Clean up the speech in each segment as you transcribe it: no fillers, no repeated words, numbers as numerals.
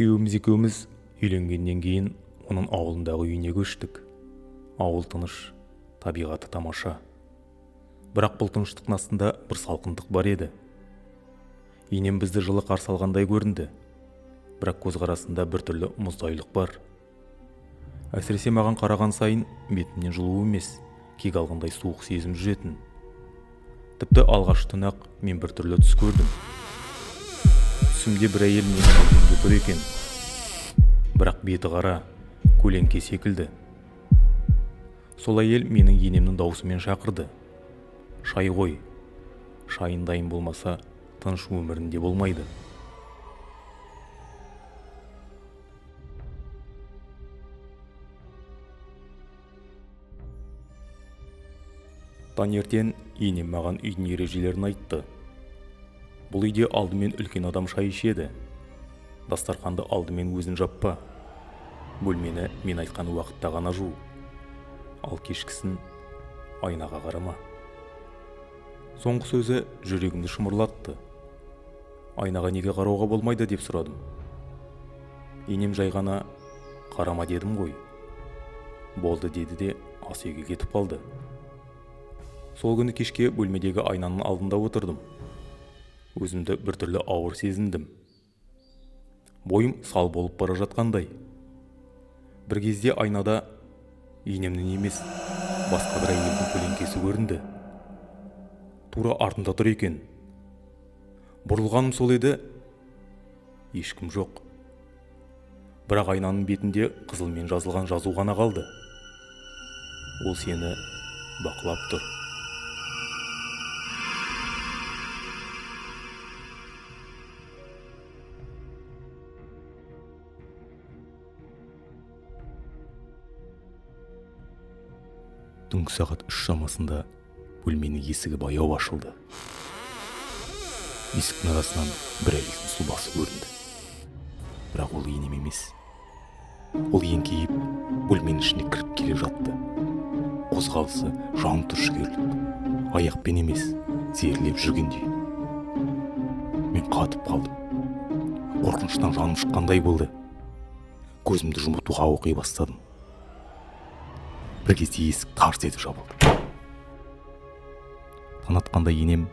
Күйеуіміз екеуміз үйленгеннен кейін оның ауылындағы үйіне көштік. Ауыл тыныш, табиғаты тамаша. Бірақ бұл тыныштықтың астында бір салқындық бар еді. Енем бізді жылы қарсы алғандай көрінді. Бірақ көзқарасында біртүрлі мұздайлық бар. Әсіресе маған қараған сайын бетімнен жылу емес, кек алғандай суық сезім жүретін. Тіпті алғаш түн-ақ мен біртүрлі түс көрдім. Түсімде бір әйел менің алдымда тұр екен. Бірақ беті қара, көлеңке секілді. Сол әйел менің енемнің даусымен шақырды. Шай ғой. Шайын дайын болмаса, тыныш өмірінде болмайды. Таңертең енем маған үйдің ережелерін айтты. Бұл үйде алдымен үлкен адам шай ішеді. Дастарханды алдымен өзін жаппа. Бөлмені мен айтқан уақытта ғана жу. Ал кешкісін айнаға қарама. Соңғы сөзі жүрегімді шымырлатты. Айнаға неге қарауға болмайды деп сұрадым. Енем жай ғана қарама дедім ғой. Болды деді де ас үйге кетіп қалды. Сол күні кешке бөлмедегі айнаның алдында отырдым. Өзімді біртүрлі ауыр сезіндім. Бойым сал болып бара жатқандай. Бір кезде айнада енемнің емес, басқа бір әйелдің көлеңкесі көрінді. Тура артында тұр екен. Бұрылғаным сол еді, ешкім жоқ. Бірақ айнаның бетінде қызылмен жазылған жазу ғана қалды. Ол сені бақылап тұр. Түнгі сағат 3 шамасында бөлменің есігі баяу ашылды. Есіктің арасынан бір әйелдің сұлбасы көрінді. Бірақ ол енем емес. Ол еңкейіп бөлменің ішіне кіріп келе жатты. Қозғалысы жан түршігерлік, аяқпен емес, тізерлеп жүргендей. Мен қатып қалдым. Қорқыныштан жаным шыққандай болды. Көзімді жұмып оқи бастадым. Бір кезде есік тарс етіп жабылды. Таң атқанда енем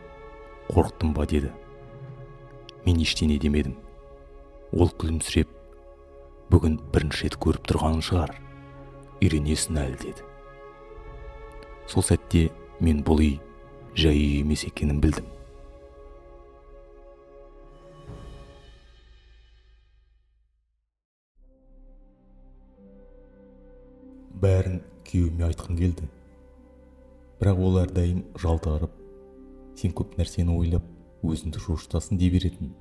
қорықтым ба деді. Мен ештеңе демедім. Ол күлімсіреп, бүгін бірінші рет көріп тұрғанын шығар, үйренесің әлі деді. Сол сәтте мен бұл үй жай үй емес екенін білдім. Бәрін күйеуіме айтқым келді. Бірақ ол әрдайым жалтарып, сен көп нәрсені ойлап, өзіңді шошытасың дей беретін.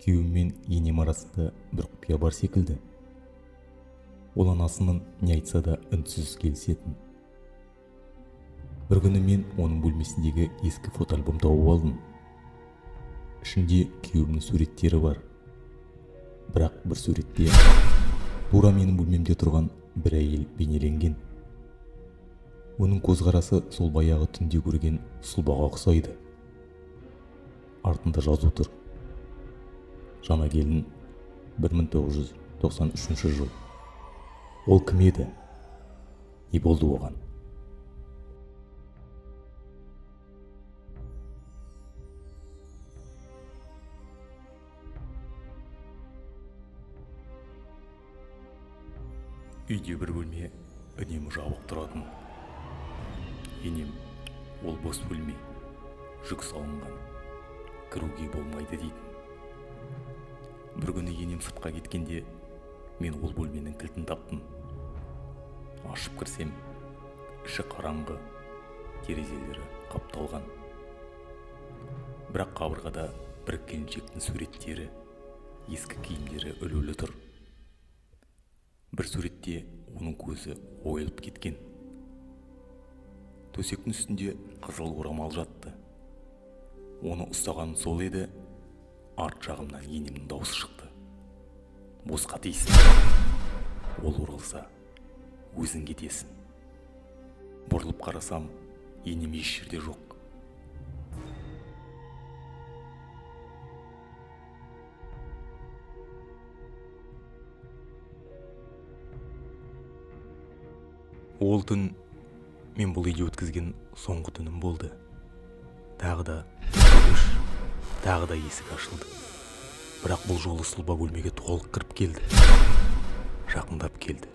Күйеуім мен енем арасында бір құпия бар секілді. Ол анасының не айтса да үнсіз келісетін. Бір күні мен оның бөлмесіндегі ескі фотоальбом тауып алдым. Ішінде күйеуімнің суреттері бар. Бірақ бір суретте тура менің бөлмемде тұрған бір әйел бейнеленген. Оның көзқарасы сол баяғы түнде көрген сұлбаға ұқсайды. Артында жазу тұр. Жаңа келін 1993 жыл. Ол кім еді? Не болды оған? Үйде бір бөлме үнемі жабық тұратын. Енем, ол бос бөлме, жүк салынған, кіруге болмайды дейтін. Бір күні енем сыртқа кеткенде, мен ол бөлменің кілтін таптым. Ашып кірсем, іші қараңғы, терезелері қапталған. Бірақ қабырғада бір келіншектің суреттері, ескі киімдері ілулі тұр. Бір суретте оның көзі ойылып кеткен. Төсектің үстінде қызыл орамал жатты. Оны ұстаған сол еді, арт жағымнан енемнің даусы шықты. Босқа тиісің. Ол оралса, өзің кетесің. Бұрылып қарасам, енем еш жерде жоқ. Ол түн мен бұл үйде өткізген соңғы түнім болды. Тағы да үш, тағы да есік ашылды. Бірақ бұл жолы сұлба бөлмеге толық кіріп келді. Жақындап келді.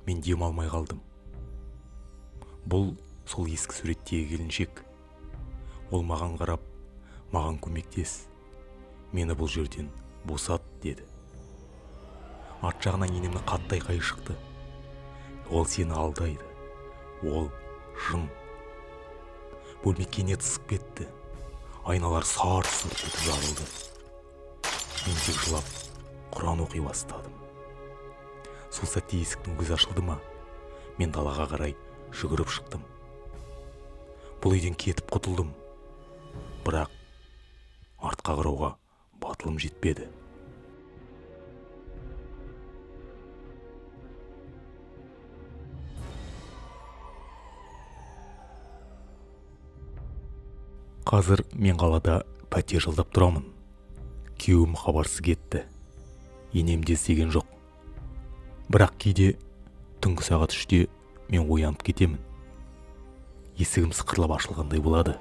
Мен дем алмай қалдым. Бұл сол ескі суреттегі келіншек. Ол маған қарап, маған көмектес. Мені бұл жерден босат деді. Арт жағынан енемнің қатты айқайы шықты. Ол сені алдайды. Ол жын. Бөлме кенет ысып кетті. Айналар сарт-сұрт етіп жарылды. Мен тек жылап, Құран оқи бастадым. Сол сәтте есіктің көзі ашылды ма? Мен далаға қарай жүгіріп шықтым. Бұл үйден кетіп құтылдым. Бірақ артқа қарауға батылым жетпеді. Қазір мен қалада пәтер жалдап тұрамын. Күйеуім хабарсыз кетті. Енем де естіген жоқ. Бірақ кейде түнгі сағат 3-те мен оянып кетемін. Есігім сықырлап ашылғандай болады.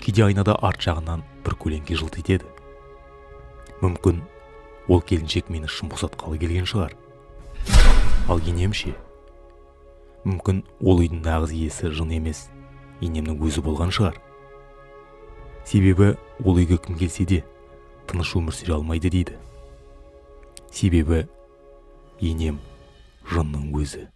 Кейде айнада арт жағынан бір көлеңке жылт етеді. Мүмкін ол келіншек мені шын босатқалы келген шығар. Ал енемше? Мүмкін ол үйдің нағыз иесі жын емес, енемнің өзі болған шығар. Себебі ол үйге кім келсе де тыныш өмір сүре алмайды дейді. Себебі енем жынның өзі.